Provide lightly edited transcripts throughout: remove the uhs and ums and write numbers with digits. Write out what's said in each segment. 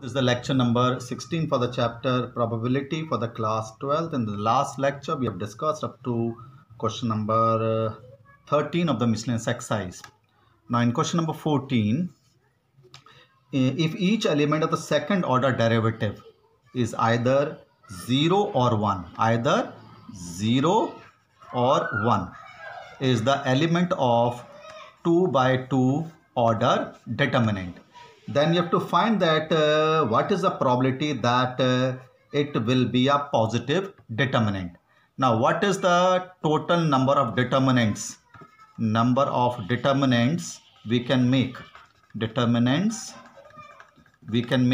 This is the lecture number 16 for the chapter probability for the class 12th. In the last lecture, we have discussed up to question number 13 of the miscellaneous exercise. Now in question number 14, if each element of the second order derivative is either 0 or 1, either 0 or 1 is the element of 2 by 2 order determinant, then you have to find that what is the probability that it will be a positive determinant. Now what is the total number of determinants? Number of determinants we can make. Determinants we can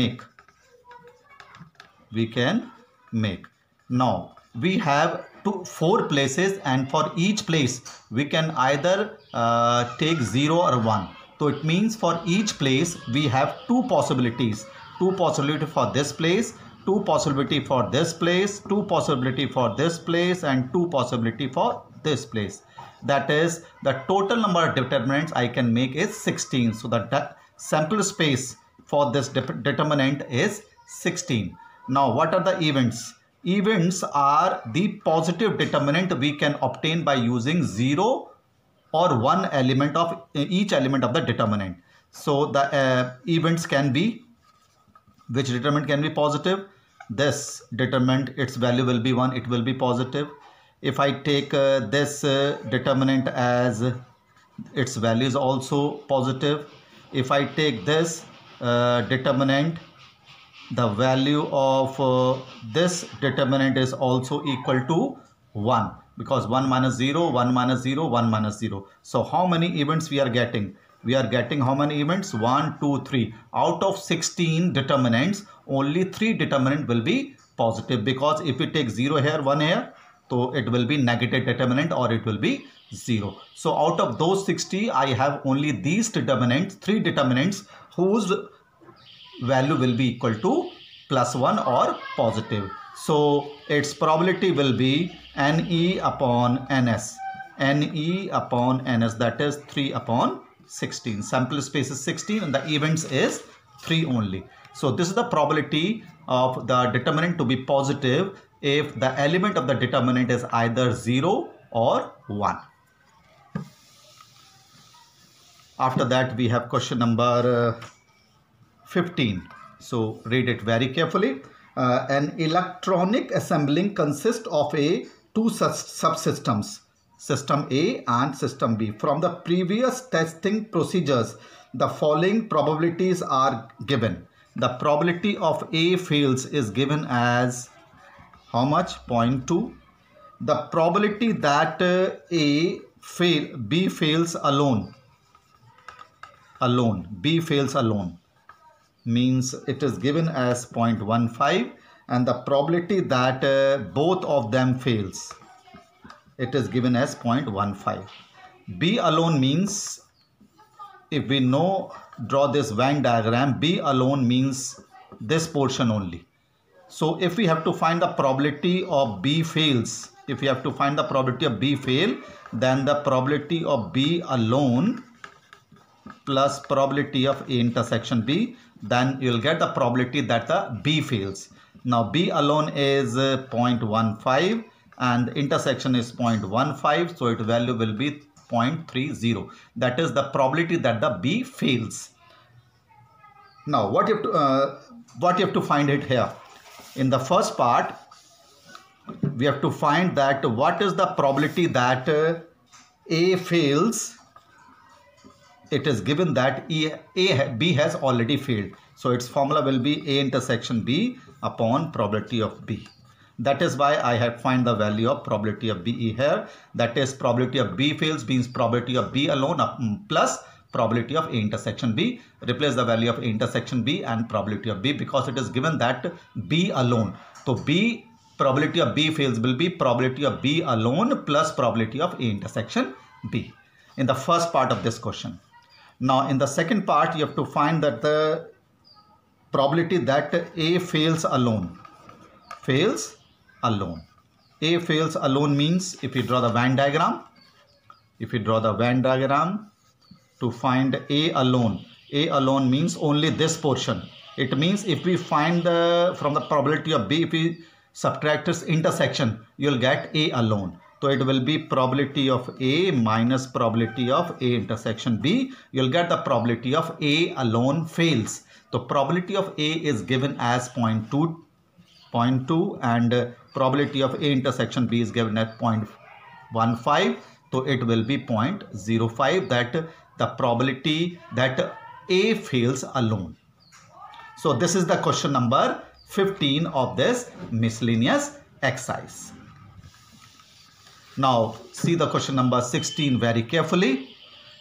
make. Now we have 4 places, and for each place we can either take 0 or 1. So it means for each place we have 2 possibilities. 2 possibility for this place, 2 possibility for this place, 2 possibility for this place, and 2 possibility for this place. That is, the total number of determinants I can make is 16. So the sample space for this determinant is 16. Now what are the events? Events are the positive determinant we can obtain by using 0 or 1 element of each element of the determinant. So the events can be, which determinant can be positive? This determinant, its value will be 1, it will be positive. If I take this determinant as its value is also positive. If I take this determinant, the value of this determinant is also equal to 1, because 1 minus 0, 1 minus 0, 1 minus 0. So how many events we are getting? We are getting how many events? 1, 2, 3. Out of 16 determinants, only 3 determinant will be positive, because if we take 0 here, 1 here, so it will be negative determinant or it will be 0. So out of those 60, I have only these determinants, 3 determinants whose value will be equal to +1 or positive. So its probability will be Ne upon Ns. Ne upon Ns, that is 3 upon 16. Sample space is 16 and the events is 3 only. So this is the probability of the determinant to be positive if the element of the determinant is either 0 or 1. After that we have question number 15. So read it very carefully. An electronic assembling consists of two subsystems, system A and system B. From the previous testing procedures, the following probabilities are given. The probability of A fails is given as how much? 0.2. The probability that B fails alone. B fails alone means it is given as 0.15, and the probability that both of them fails, it is given as 0.15. B alone means, if we draw this Venn diagram, B alone means this portion only. So if we have to find the probability of B fails, then the probability of B alone plus probability of A intersection B, then you will get the probability that the B fails. Now B alone is 0.15 and the intersection is 0.15, so its value will be 0.30. That is the probability that the B fails. Now what you have to find it here. In the first part, we have to find that what is the probability that A fails. It is given that B has already failed. So its formula will be A intersection B upon probability of B. That is why I have find the value of probability of B here. That is, probability of B fails means probability of B alone plus probability of A intersection B. Replace the value of A intersection B and probability of B, because it is given that B alone. So probability of B fails will be probability of B alone plus probability of A intersection B in the first part of this question. Now in the second part, you have to find that the probability that A fails alone. A fails alone means, if you draw the Venn diagram, to find A alone means only this portion. It means if we find from the probability of B, if we subtract its intersection, you'll get A alone. So it will be probability of A minus probability of A intersection B. You'll get the probability of A alone fails. So probability of A is given as 0.2 and probability of A intersection B is given at 0.15. So it will be 0.05, that the probability that A fails alone. So this is the question number 15 of this miscellaneous exercise. Now see the question number 16 very carefully.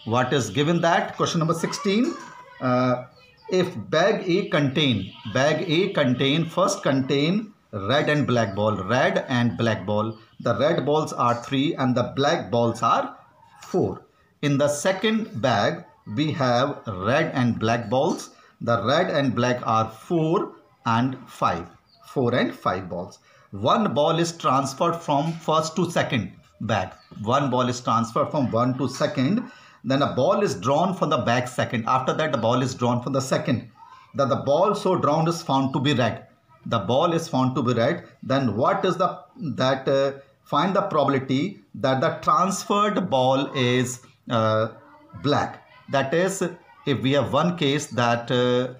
What is given that? Question number 16. If bag A contain first contain red and black ball. The red balls are 3 and the black balls are 4. In the second bag we have red and black balls. The red and black are 4 and 5 balls. One ball is transferred from first to second bag. One ball is transferred from 1 to second. Then a ball is drawn from the bag second. After that the ball is drawn from the second. Then the ball so drawn is found to be red. The ball is found to be red. Then what is find the probability that the transferred ball is black. That is, if we have one case, that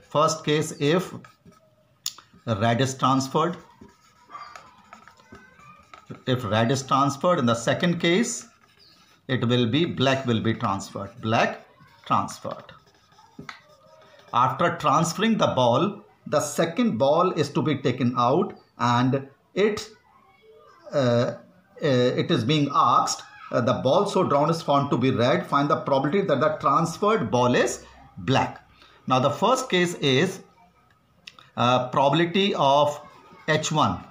first case, if red is transferred, in the second case it will be black will be transferred. After transferring the ball, the second ball is to be taken out and it is being asked, the ball so drawn is found to be red. Find the probability that the transferred ball is black. Now the first case is probability of H1,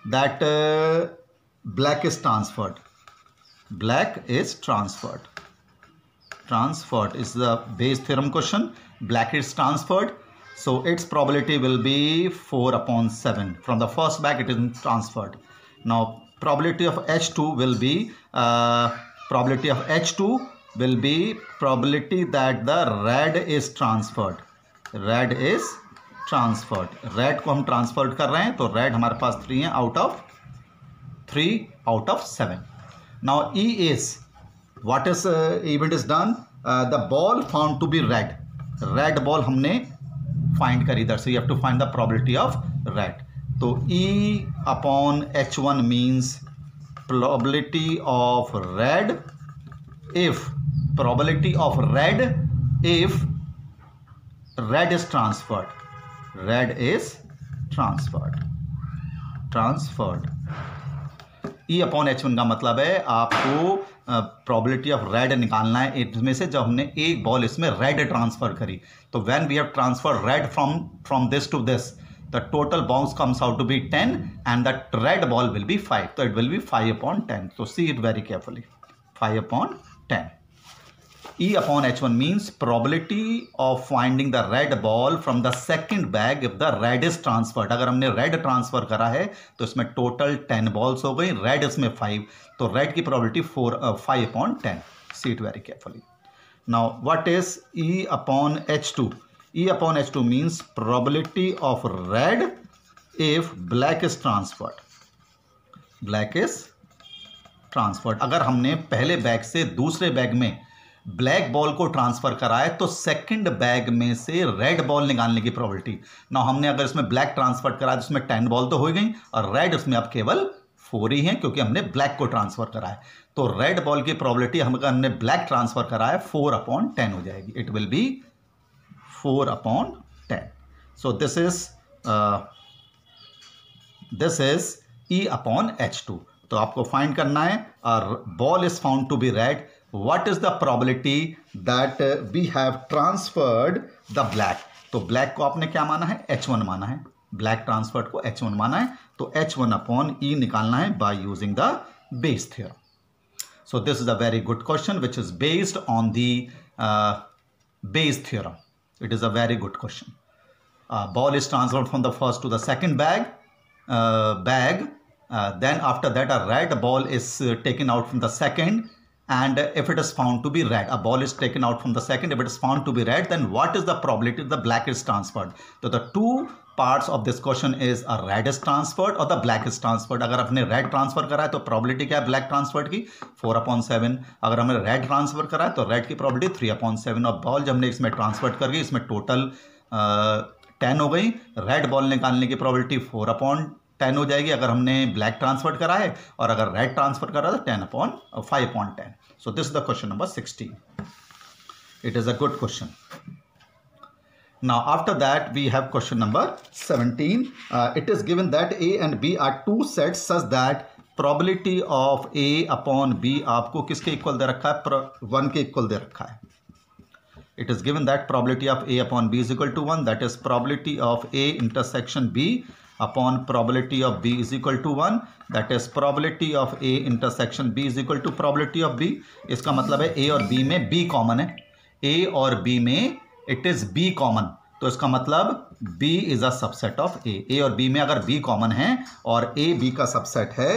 that black is transferred. Transferred is the Bayes theorem question. Black is transferred. So its probability will be 4/7. From the first bag it is transferred. Now probability of H2 will be probability that the red is transferred. Red को हम transferred कर रहे हैं, तो red हमारे पास 3 है out of 7. Now E is, what is event is done? The ball found to be red. Red ball हमने find करी इधर, so you have to find the probability of red. तो E/H1 means probability of red if red is transferred. E/H1 का मतलब है आपको probability of red निकालना है इसमें से, जब हमने एक बॉल इसमें red ट्रांसफर करी. तो when we have transferred red from this to this, the total bounce comes out to be 10 and that red ball will be 5. So it will be 5/10. So see it very carefully. 5/10. E/H1 means probability of finding the red ball from the second bag if the red is transferred. अगर हमने red transfer करा है तो इसमें total 10 balls हो गई, red इसमें 5, तो red की probability 5/10. See it very carefully. Now what is E/H2? E/H2 means probability of red if black is transferred. अगर हमने पहले बैग से दूसरे बैग में ब्लैक बॉल को ट्रांसफर कराए तो सेकंड बैग में से रेड बॉल निकालने की प्रोबेबिलिटी. ना हमने अगर इसमें ब्लैक ट्रांसफर कराया तो उसमें 10 बॉल तो हो गई और रेड उसमें अब केवल 4 ही हैं क्योंकि हमने ब्लैक को ट्रांसफर कराया. तो रेड बॉल की प्रोबेबिलिटी हमने ब्लैक ट्रांसफर कराया 4/10 हो जाएगी. It will be 4/10. So this is E/H2. तो आपको फाइंड करना है, और ball is found to be red. What is the probability that we have transferred the black? तो black को आपने क्या माना है? H1 माना है. Black transferred को H1 माना है, तो H1/E निकालना है by using the Bayes theorem. So this is a very good question which is based on the Bayes theorem. It is a very good question. Ball is transferred from the first to the second bag. Then after that a red ball is taken out from the second and if it is found to be red, a ball is taken out from the second, if it is found to be red, then what is the probability the black is transferred? So the two parts of this question is a red is transferred or the black is transferred. अगर आपने red transfer करा है तो probability क्या है black transferred की 4/7. अगर हमने red transfer करा है तो red की probability 3/7. और बॉल जब हमने इसमें ट्रांसफर कर गई, इसमें टोटल 10 हो गई. रेड बॉल निकालने की probability 4/10 हो जाएगी अगर हमने ब्लैक ट्रांसफर करा है, और अगर रेड ट्रांसफर करा तो 5/10. So this is the question number 16. It is a good question. Now after that we have question number 17. It is given that A and B are two sets such that probability of A upon B आपको किसके equal दे रखा है? 1 के equal दे रखा है. It is given that probability of A upon B is equal to 1. That is probability of A intersection B upon probability of B is equal to 1. That is probability of A intersection B is equal to probability of B. इसका मतलब है A और B में B common है. A और B में it is B common, तो इसका मतलब B is a subset of A. A और B में अगर B कॉमन है और A B का सबसेट है,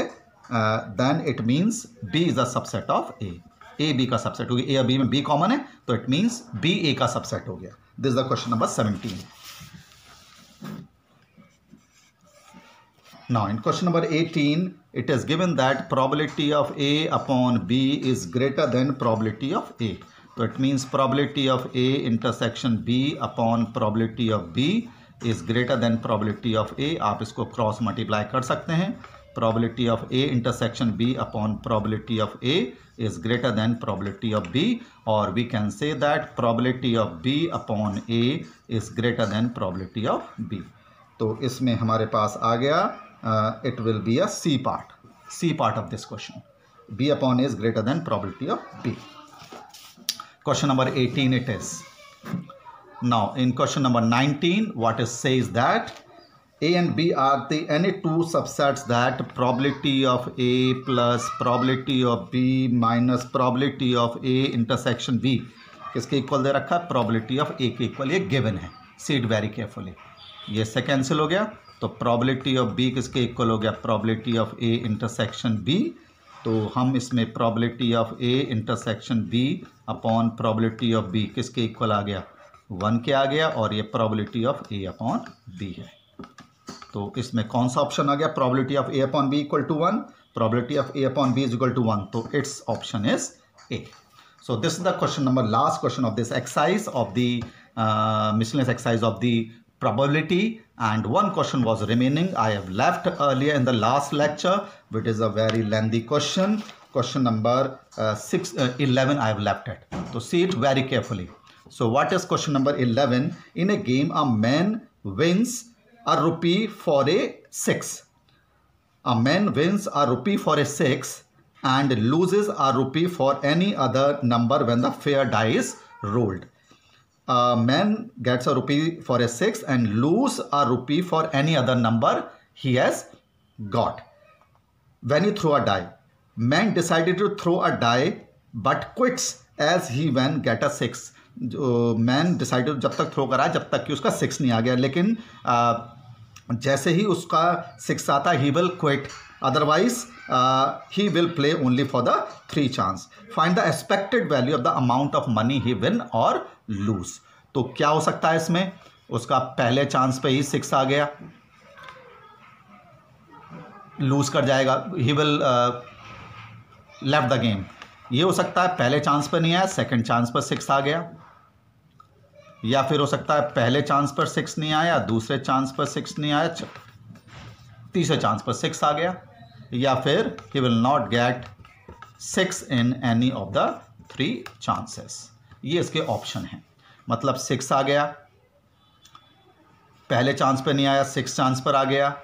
then it means B is a subset of A. A B का सबसेट हो गया. A और B में B कॉमन है तो इट मीन्स B A का सबसेट हो गया. This is the question number 17. Now in question number 18, it is given that probability of A upon B is greater than probability of A. So it means probability of A intersection B upon probability of B is greater than probability of A. आप इसको cross multiply कर सकते हैं. Probability of A intersection B upon probability of A is greater than probability of B, or we can say that probability of B upon A is greater than probability of B. तो इसमें हमारे पास आ गया it will be a C part of this question. B upon A is greater than probability of B. Question number 18 it is. Now in question number 19 what it says that A and B are the any two subsets that probability of A plus probability of B minus probability of A intersection B किसके equal दे रखा है? probability of A के equal. ये given है. See it very carefully. ये से cancel हो गया तो probability of B किसके इक्वल हो गया? probability of A intersection B. तो हम इसमें probability of A intersection B upon probability of B किसके इक्वल आ गया? 1 के आ गया, और ये probability of A upon B है. तो इसमें कौन सा ऑप्शन आ गया? probability of A upon B equal to 1. probability of A upon B is equal to 1. तो its option is A. So this is the question number, last question of this exercise of the miscellaneous exercise of the probability, and one question was remaining. I have left earlier in the last lecture, which is a very lengthy question. Question number 11 I have left it. So see it very carefully. So what is question number 11? In a game, a man wins a rupee for a 6. A man wins a rupee for a 6 and loses a rupee for any other number when the fair die is rolled. A man gets a rupee for a 6 and lose a rupee for any other number he has got. When he threw a die, man decided to throw a die but quits as he when get a 6. जो man decided जब तक throw करा जब तक कि उसका 6 नहीं आ गया, लेकिन जैसे ही उसका 6 आता ही will quit, otherwise he will play only for the 3 chance. Find the expected value of the amount of money he win और लूज. तो क्या हो सकता है इसमें? उसका पहले चांस पे ही 6 आ गया, लूज कर जाएगा, he will left the game. ये हो सकता है पहले चांस पर नहीं आया, सेकंड चांस पर 6 आ गया, या फिर हो सकता है पहले चांस पर 6 नहीं आया, दूसरे चांस पर 6 नहीं आया, तीसरे चांस पर 6 आ गया, या फिर he will not gate 6 in any of the 3 chances. ये इसके ऑप्शन हैं. मतलब 6 आ गया, पहले चांस पर नहीं आया, 6 चांस पर आ गया,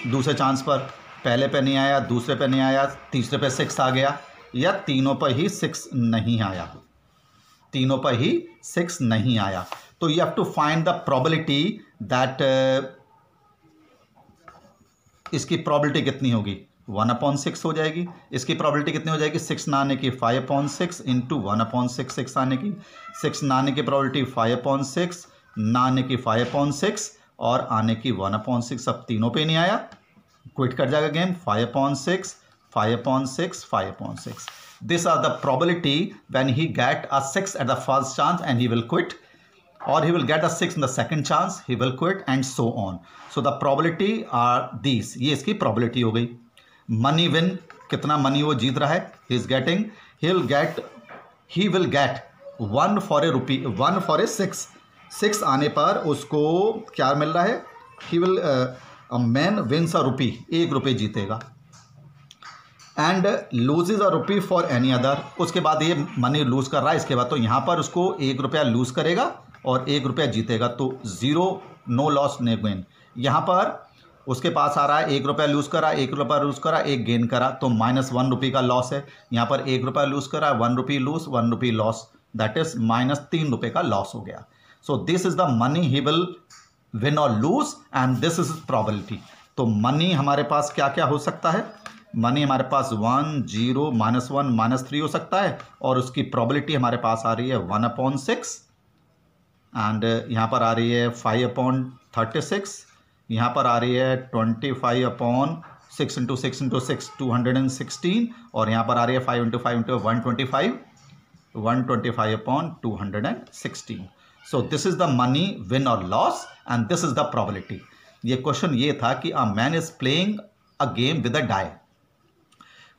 दूसरे चांस पर पहले पे नहीं आया, दूसरे पे नहीं आया, तीसरे पे 6 आ गया, या तीनों पर ही 6 नहीं आया, तीनों पर ही 6 नहीं आया. तो you have to find the probability that इसकी प्रोबेबिलिटी कितनी होगी? 1/6 हो जाएगी. इसकी प्रोबेबिलिटी कितनी हो जाएगी? 6 ना आने की 5/6 इंटू 1/6. 6 आने की, 6 ना आने की प्रोबेबिलिटी 5/6, ना आने की 5/6 और आने की 1/6. अब तीनों पे नहीं आया, क्विट कर जाएगा game. 5/6 5/6, 5/6. These are the probability when he get a 6 at the first chance and he will quit, or he will get a 6 in the second chance, he will quit, and so on. So the probability are these. ये इसकी probability हो गई. Money win, कितना money वो जीत रहा है? He is getting, he will get 1 for a rupee, 1 for a 6. 6 आने पर उसको क्या मिल रहा है? He will a man wins a rupee, 1 रुपये जीतेगा. And loses a rupee for any other. उसके बाद ये मनी लूज कर रहा है, इसके बाद तो यहाँ पर उसको 1 रुपया लूज करेगा और 1 रुपया जीतेगा, तो 0, नो लॉस नो गेन. यहाँ पर उसके पास आ रहा है 1 रुपया लूज करा, 1 रुपया लूज करा, 1 गेन करा, तो -1 रुपये का लॉस है. यहाँ पर 1 रुपया लूज करा, 1 rupee lose, 1 rupee loss, that is -3 रुपये का लॉस हो गया. So this is the money he will win और lose and this is probability. तो मनी हमारे पास क्या क्या हो सकता है? मनी हमारे पास 1, 0, -1, -3 हो सकता है, और उसकी प्रोबेबिलिटी हमारे पास आ रही है 1/6 एंड यहाँ पर आ रही है 5/36, यहाँ पर आ रही है 25/6 × 6 × 6 216, और यहाँ पर आ रही है 5 × 5 × 125, 125/216. So this is the money win और loss and this is the probability. ये क्वेश्चन ये था कि a man is playing a game with a die.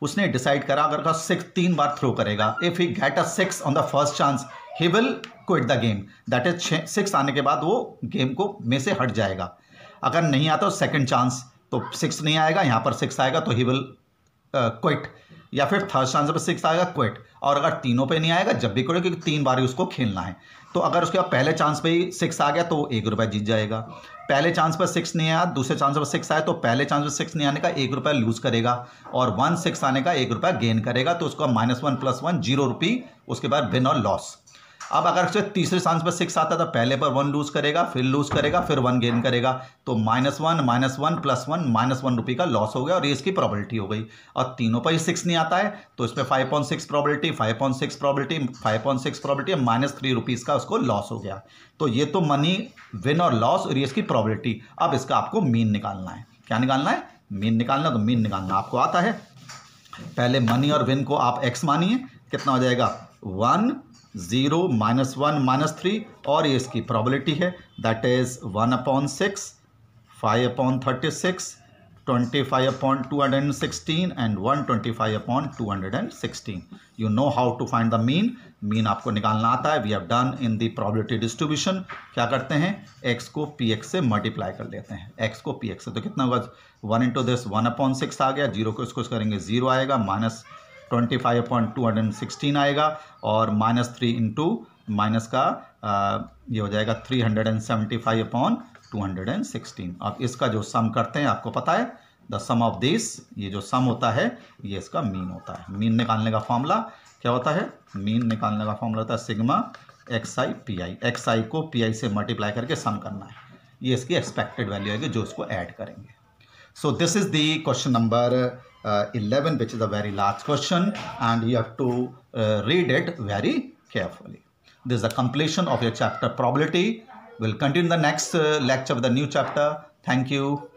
उसने डिसाइड करा अगर का 6 3 बार थ्रो करेगा, if he get a 6 on the first chance he will quit the game, that is 6 आने के बाद वो गेम को में से हट जाएगा. अगर नहीं आता तो सेकंड चांस, तो 6 नहीं आएगा, यहाँ पर 6 आएगा तो ही विल क्विट, या फिर थर्ड चांस पर 6 आएगा क्विट, और अगर तीनों पे नहीं आएगा जब भी क्विट, क्योंकि 3 बार ही उसको खेलना है. तो अगर उसके बाद पहले चांस पे ही 6 आ गया तो 1 रुपया जीत जाएगा. पहले चांस पर 6 नहीं आया, दूसरे चांस पर 6 आया, तो पहले चांस पर 6 नहीं आने का 1 रुपया लूज करेगा, और 1 6 आने का 1 रुपया गेन करेगा, तो उसका -1 + 1 0 रुपये, उसके बाद विन और लॉस. अब अगर उसे तीसरे चांस पर 6 आता है तो पहले पर 1 लूज करेगा, फिर लूज करेगा, फिर 1 गेन करेगा, तो -1 -1 + 1 -1 रुपये का लॉस हो गया, और ये इसकी प्रॉबिलिटी हो गई. और तीनों पर ही 6 नहीं आता है तो इसमें 5/6 प्रॉबिलिटी, 5/6 प्रॉबिलिटी, 5/6 प्रॉबिलिटी, -3 रुपीज़ का उसको लॉस हो गया. तो ये तो मनी विन और लॉस, और ये इसकी प्रॉबिलिटी. अब इसका आपको मीन निकालना है. क्या निकालना है? मीन निकालना. तो मीन निकालना आपको आता है. पहले मनी और विन को आप x मानिए, कितना हो जाएगा? 1, 0, -1, -3, और ये इसकी प्रॉबिलिटी है, that is 1/6, 5/36, 25/216 and 125/216. You know how to find the mean. Mean आपको निकालना आता है. We have done in the probability distribution. क्या करते हैं? x को px से मल्टीप्लाई कर लेते हैं, x को px से. तो कितना होगा? 1 × दिस 1/6 आ गया, 0 को इसको करेंगे 0 आएगा, -25/216 आएगा, और -3 × माइनस का ये हो जाएगा 375/216. अब इसका जो सम करते हैं आपको पता है, द सम ऑफ दिस, ये जो सम होता है ये इसका मीन होता है. मीन निकालने का फॉर्मूला क्या होता है? मीन निकालने का फॉर्मूला होता है सिग्मा xi pi. xi को pi से मल्टीप्लाई करके सम करना है. ये इसकी एक्सपेक्टेड वैल्यू है जो इसको ऐड करेंगे. So this is the question number 11, which is a very large question, and you have to read it very carefully. This is the completion of your chapter probability. We'll continue the next lecture with a new chapter. Thank you.